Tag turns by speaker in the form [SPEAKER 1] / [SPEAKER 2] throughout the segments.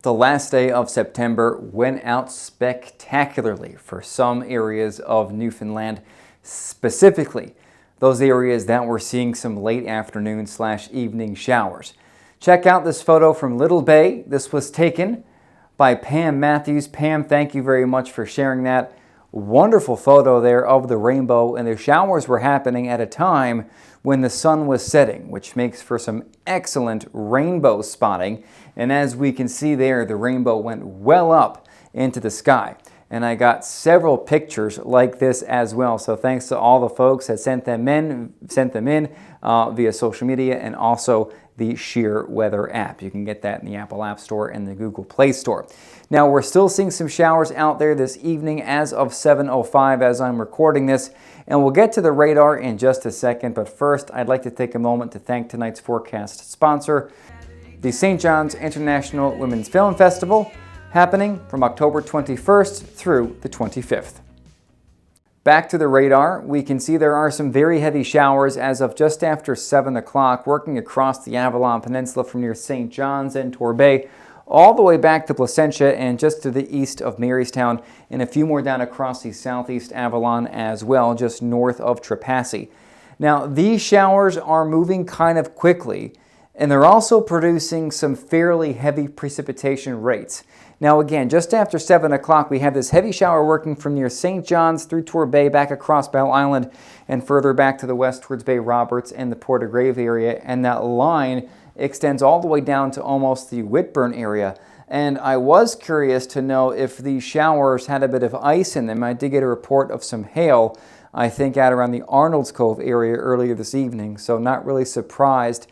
[SPEAKER 1] The last day of September went out spectacularly for some areas of Newfoundland, specifically those areas that were seeing some late afternoon / evening showers. Check out this photo from Little Bay. This was taken by Pam Matthews. Pam, thank you very much for sharing that. Wonderful photo there of the rainbow, and the showers were happening at a time when the sun was setting, which makes for some excellent rainbow spotting. And as we can see there, the rainbow went well up into the sky. And I got several pictures like this as well. So thanks to all the folks that sent them in via social media and also the Sheer Weather app. You can get that in the Apple App Store and the Google Play Store. Now, we're still seeing some showers out there this evening as of 7:05 as I'm recording this, and we'll get to the radar in just a second. But first, I'd like to take a moment to thank tonight's forecast sponsor, the St. John's International Women's Film Festival, happening from October 21st through the 25th. Back to the radar, we can see there are some very heavy showers as of just after 7 o'clock working across the Avalon Peninsula from near St. John's and Torbay all the way back to Placentia and just to the east of Marystown, and a few more down across the southeast Avalon as well, just north of Trepassey. Now, these showers are moving kind of quickly, and they're also producing some fairly heavy precipitation rates. Now again, just after 7 o'clock, we have this heavy shower working from near St. John's through Torbay, back across Bell Island, and further back to the west towards Bay Roberts and the Port of Grave area, and that line extends all the way down to almost the Whitburn area. And I was curious to know if these showers had a bit of ice in them. I did get a report of some hail, I think out around the Arnold's Cove area earlier this evening, so not really surprised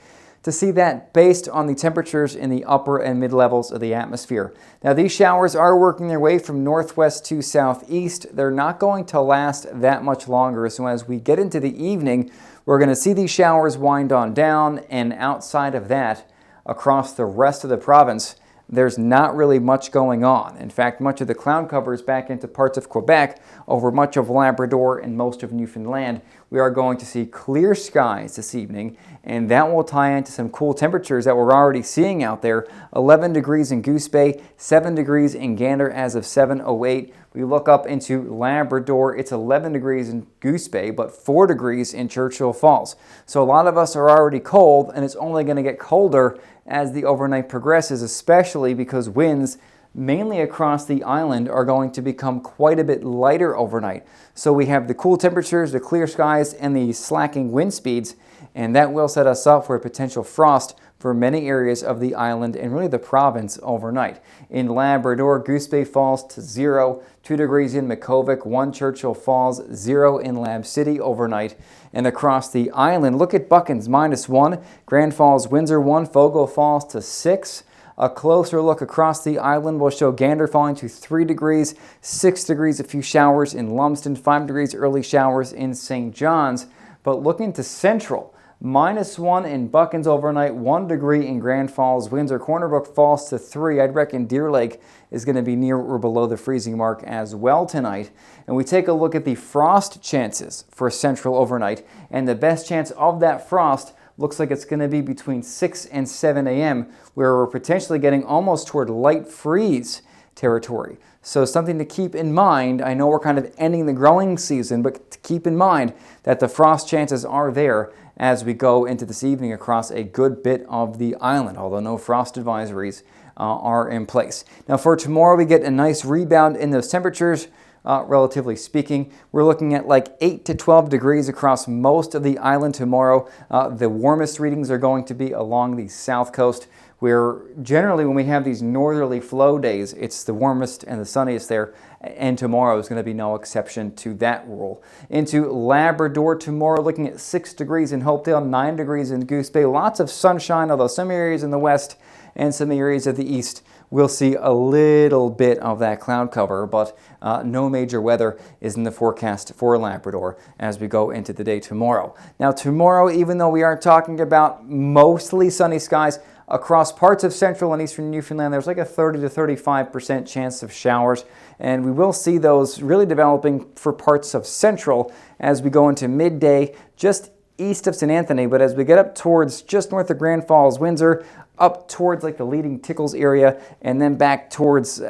[SPEAKER 1] to see that based on the temperatures in the upper and mid levels of the atmosphere. Now, these showers are working their way from northwest to southeast. They're not going to last that much longer, so as we get into the evening, we're going to see these showers wind on down, and outside of that, across the rest of the province, there's not really much going on. In fact, much of the cloud cover is back into parts of Quebec, over much of Labrador and most of Newfoundland. We are going to see clear skies this evening, and that will tie into some cool temperatures that we're already seeing out there. 11 degrees in Goose Bay, 7 degrees in Gander as of 7:08. We look up into Labrador, it's 11 degrees in Goose Bay, but 4 degrees in Churchill Falls. So a lot of us are already cold, and it's only going to get colder as the overnight progresses, especially because winds mainly across the island are going to become quite a bit lighter overnight. So we have the cool temperatures, the clear skies, and the slacking wind speeds, and that will set us up for a potential frost for many areas of the island and really the province overnight. In Labrador, Goose Bay falls to 0, 2 degrees in Makkovik, 1 Churchill Falls, 0 in Lab City overnight. And across the island, look at Buckens, -1, Grand Falls, Windsor 1, Fogo falls to 6. A closer look across the island will show Gander falling to 3 degrees, 6 degrees, a few showers in Lumsden, 5 degrees, early showers in St. John's. But looking to Central, -1 in Buckens overnight, 1 degree in Grand Falls, Windsor. Corner Brook falls to 3. I'd reckon Deer Lake is going to be near or below the freezing mark as well tonight. And we take a look at the frost chances for Central overnight, and the best chance of that frost looks like it's going to be between 6 and 7 a.m., where we're potentially getting almost toward light freeze territory. So something to keep in mind. I know we're kind of ending the growing season, but to keep in mind that the frost chances are there as we go into this evening across a good bit of the island, although no frost advisories are in place. Now for tomorrow, we get a nice rebound in those temperatures. Relatively speaking, we're looking at like 8 to 12 degrees across most of the island tomorrow. The warmest readings are going to be along the south coast, where generally when we have these northerly flow days, it's the warmest and the sunniest there, and tomorrow is going to be no exception to that rule. Into Labrador tomorrow, looking at 6 degrees in Hopedale, 9 degrees in Goose Bay. Lots of sunshine, although some areas in the west and some areas of the east will see a little bit of that cloud cover, but no major weather is in the forecast for Labrador as we go into the day tomorrow. Now tomorrow, even though we are talking about mostly sunny skies, across parts of central and eastern Newfoundland, there's like a 30 to 35% chance of showers, and we will see those really developing for parts of central as we go into midday, just east of St. Anthony, but as we get up towards just north of Grand Falls, Windsor, up towards like the leading Tickles area, and then back towards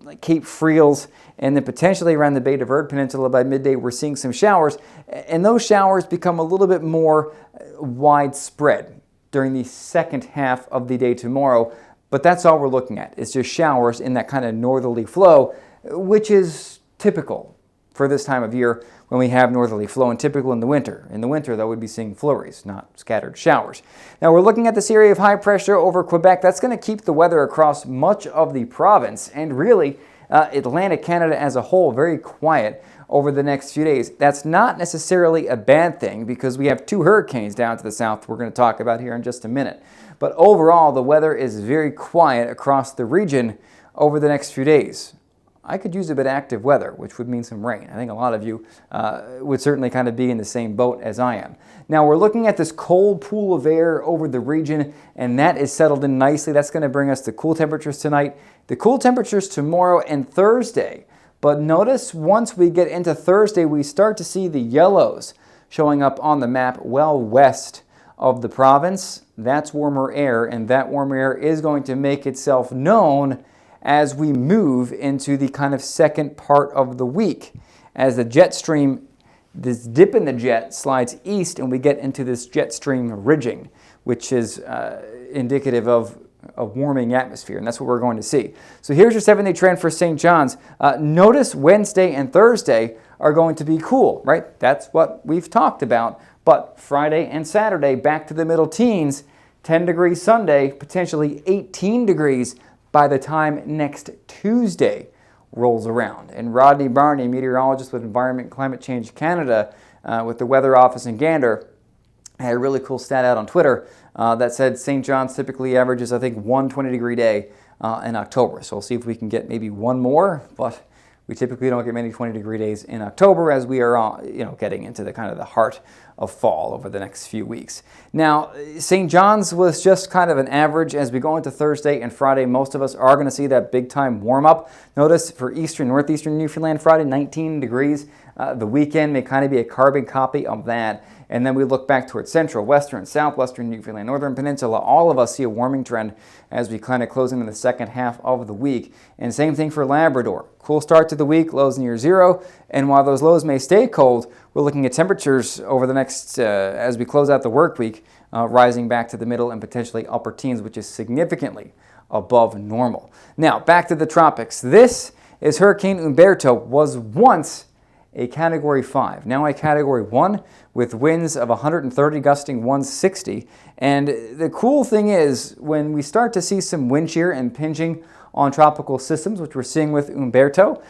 [SPEAKER 1] like Cape Friels, and then potentially around the Bay de Verde Peninsula by midday, we're seeing some showers, and those showers become a little bit more widespread during the second half of the day tomorrow. But that's all we're looking at. It's just showers in that kind of northerly flow, which is typical for this time of year when we have northerly flow, and typical in the winter. In the winter, though, we'd be seeing flurries, not scattered showers. Now, we're looking at this area of high pressure over Quebec. That's going to keep the weather across much of the province, and really Atlantic Canada as a whole very quiet over the next few days. That's not necessarily a bad thing, because we have two hurricanes down to the south we're going to talk about here in just a minute. But overall, the weather is very quiet across the region over the next few days. I could use a bit of active weather, which would mean some rain. I think a lot of you would certainly kind of be in the same boat as I am. Now, we're looking at this cold pool of air over the region, and that is settled in nicely. That's going to bring us the cool temperatures tonight, the cool temperatures tomorrow and Thursday. But notice once we get into Thursday, we start to see the yellows showing up on the map well west of the province. That's warmer air, and that warmer air is going to make itself known as we move into the kind of second part of the week. As the jet stream, this dip in the jet slides east, and we get into this jet stream ridging, which is indicative of a warming atmosphere, and that's what we're going to see. So here's your 7-day trend for St. John's. Notice Wednesday and Thursday are going to be cool, right? That's what we've talked about. But Friday and Saturday, back to the middle teens, 10 degrees Sunday, potentially 18 degrees by the time next Tuesday rolls around. And Rodney Barney, meteorologist with Environment Climate Change Canada with the Weather Office in Gander, had a really cool stat out on Twitter that said St. John's typically averages, I think, 120-degree day in October. So we'll see if we can get maybe one more, but we typically don't get many 20-degree days in October, as we are getting into the kind of the heart of fall over the next few weeks. Now, St. John's was just kind of an average. As we go into Thursday and Friday, most of us are going to see that big-time warm-up. Notice for northeastern Newfoundland, Friday, 19 degrees. The weekend may kind of be a carbon copy of that. And then we look back towards central, western, southwestern Newfoundland, northern peninsula. All of us see a warming trend as we kind of close into the second half of the week. And same thing for Labrador. Cool start to the week, lows near zero. And while those lows may stay cold, we're looking at temperatures over the next, as we close out the work week, rising back to the middle and potentially upper teens, which is significantly above normal. Now, back to the tropics. This is Hurricane Humberto, was once a Category 5, now a Category 1 with winds of 130 gusting 160. And the cool thing is, when we start to see some wind shear and pinching on tropical systems, which we're seeing with Humberto,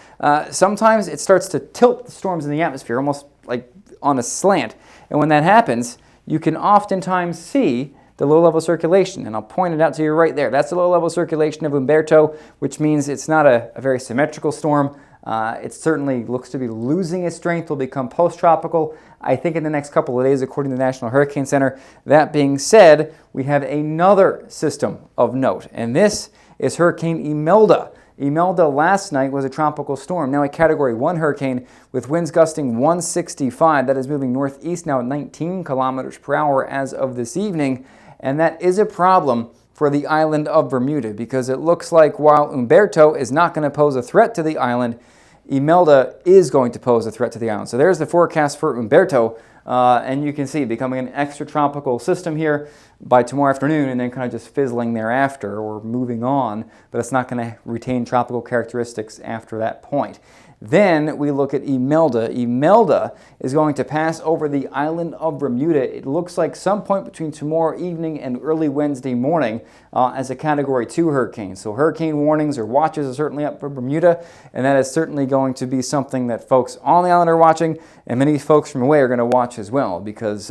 [SPEAKER 1] sometimes it starts to tilt the storms in the atmosphere, almost like on a slant. And when that happens, you can oftentimes see the low-level circulation, and I'll point it out to you right there. That's the low-level circulation of Humberto, which means it's not a very symmetrical storm. It certainly looks to be losing its strength, will become post-tropical, I think, in the next couple of days, according to the National Hurricane Center. That being said, we have another system of note, and this is Hurricane Imelda. Imelda last night was a tropical storm, now a Category 1 hurricane with winds gusting 165. That is moving northeast now at 19 kilometers per hour as of this evening, and that is a problem for the island of Bermuda, because it looks like while Humberto is not going to pose a threat to the island, Imelda is going to pose a threat to the island. So there's the forecast for Humberto, and you can see it becoming an extratropical system here by tomorrow afternoon, and then kind of just fizzling thereafter or moving on, but it's not going to retain tropical characteristics after that point. Then we look at Imelda. Imelda is going to pass over the island of Bermuda. It looks like some point between tomorrow evening and early Wednesday morning as a Category 2 hurricane. So hurricane warnings or watches are certainly up for Bermuda, and that is certainly going to be something that folks on the island are watching, and many folks from away are going to watch as well, because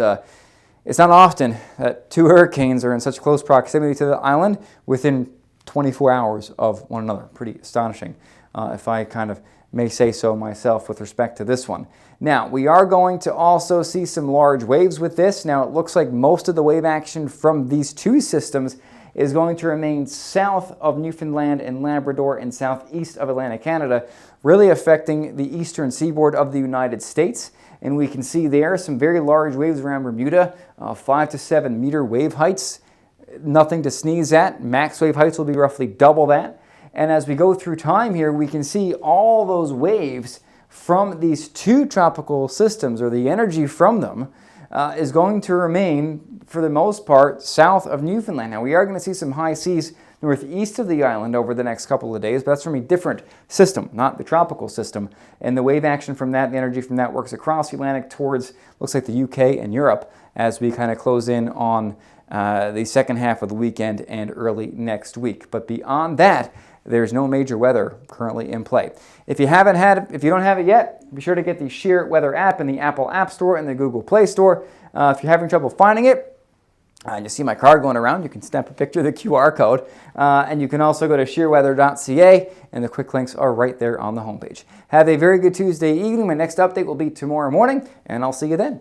[SPEAKER 1] it's not often that two hurricanes are in such close proximity to the island within 24 hours of one another. Pretty astonishing, if I kind of may say so myself with respect to this one. Now, we are going to also see some large waves with this. Now, it looks like most of the wave action from these two systems is going to remain south of Newfoundland and Labrador and southeast of Atlantic Canada, really affecting the eastern seaboard of the United States. And we can see there some very large waves around Bermuda, 5 to 7 meter wave heights. Nothing to sneeze at. Max wave heights will be roughly double that. And as we go through time here, we can see all those waves from these two tropical systems, or the energy from them, is going to remain, for the most part, south of Newfoundland. Now, we are going to see some high seas northeast of the island over the next couple of days, but that's from a different system, not the tropical system. And the wave action from that, the energy from that, works across the Atlantic towards, looks like the UK and Europe, as we kind of close in on the second half of the weekend and early next week. But beyond that, there's no major weather currently in play. If you don't have it yet, be sure to get the Sheer Weather app in the Apple App Store and the Google Play Store. If you're having trouble finding it, and you see my card going around, you can snap a picture of the QR code. And you can also go to sheerweather.ca, and the quick links are right there on the homepage. Have a very good Tuesday evening. My next update will be tomorrow morning, and I'll see you then.